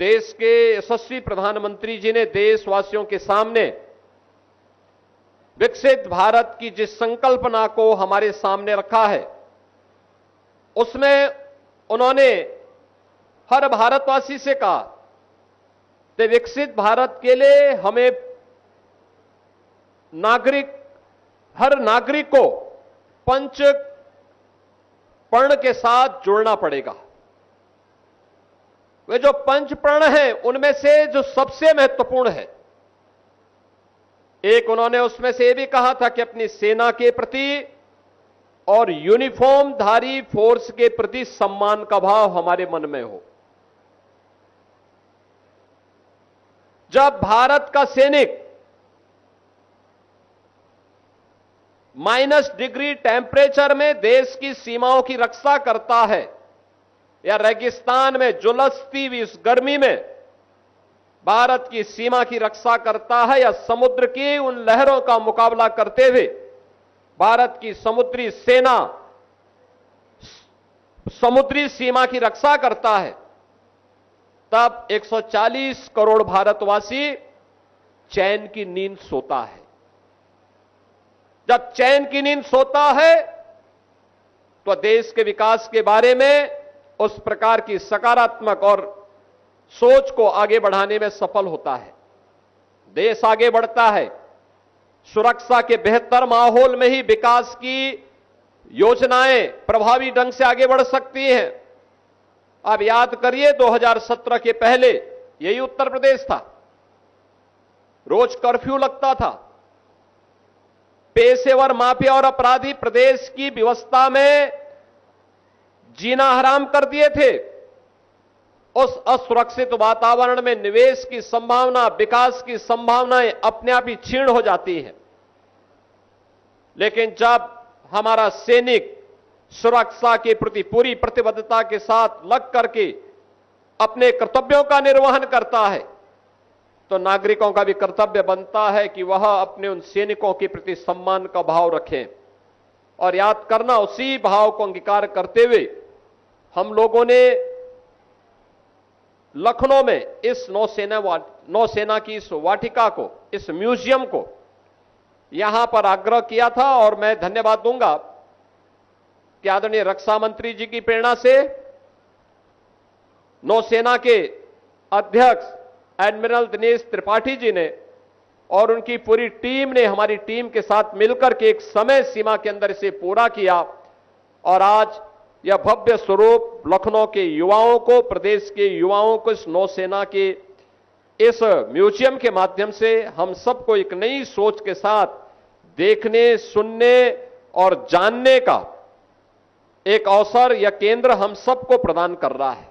देश के यशस्वी प्रधानमंत्री जी ने देशवासियों के सामने विकसित भारत की जिस संकल्पना को हमारे सामने रखा है, उसमें उन्होंने हर भारतवासी से कहा कि विकसित भारत के लिए हमें हर नागरिक को पंच प्रण के साथ जुड़ना पड़ेगा। वे जो पंच प्रण हैं, उनमें से जो सबसे महत्वपूर्ण है, एक उन्होंने उसमें से यह भी कहा था कि अपनी सेना के प्रति और यूनिफॉर्म धारी फोर्स के प्रति सम्मान का भाव हमारे मन में हो। जब भारत का सैनिक -डिग्री टेम्परेचर में देश की सीमाओं की रक्षा करता है, या रेगिस्तान में झुलसती हुई इस गर्मी में भारत की सीमा की रक्षा करता है, या समुद्र की उन लहरों का मुकाबला करते हुए भारत की समुद्री सेना समुद्री सीमा की रक्षा करता है, तब 140 करोड़ भारतवासी चैन की नींद सोता है। जब चैन की नींद सोता है तो देश के विकास के बारे में उस प्रकार की सकारात्मक और सोच को आगे बढ़ाने में सफल होता है। देश आगे बढ़ता है। सुरक्षा के बेहतर माहौल में ही विकास की योजनाएं प्रभावी ढंग से आगे बढ़ सकती हैं। अब याद करिए, 2017 के पहले यही उत्तर प्रदेश था। रोज कर्फ्यू लगता था। पेशेवर माफिया और अपराधी प्रदेश की व्यवस्था में जीना हराम कर दिए थे। उस असुरक्षित वातावरण में निवेश की संभावना, विकास की संभावनाएं अपने आप ही क्षीण हो जाती हैं। लेकिन जब हमारा सैनिक सुरक्षा के प्रति पूरी प्रतिबद्धता के साथ लग करके अपने कर्तव्यों का निर्वहन करता है, तो नागरिकों का भी कर्तव्य बनता है कि वह अपने उन सैनिकों के प्रति सम्मान का भाव रखें। और याद करना, उसी भाव को अंगीकार करते हुए हम लोगों ने लखनऊ में इस नौसेना की इस वाटिका को, इस म्यूजियम को यहां पर आग्रह किया था। और मैं धन्यवाद दूंगा कि आदरणीय रक्षा मंत्री जी की प्रेरणा से नौसेना के अध्यक्ष एडमिरल दिनेश त्रिपाठी जी ने और उनकी पूरी टीम ने हमारी टीम के साथ मिलकर के एक समय सीमा के अंदर इसे पूरा किया। और आज यह भव्य स्वरूप लखनऊ के युवाओं को, प्रदेश के युवाओं को इस नौसेना के इस म्यूजियम के माध्यम से हम सबको एक नई सोच के साथ देखने, सुनने और जानने का एक अवसर या केंद्र हम सबको प्रदान कर रहा है।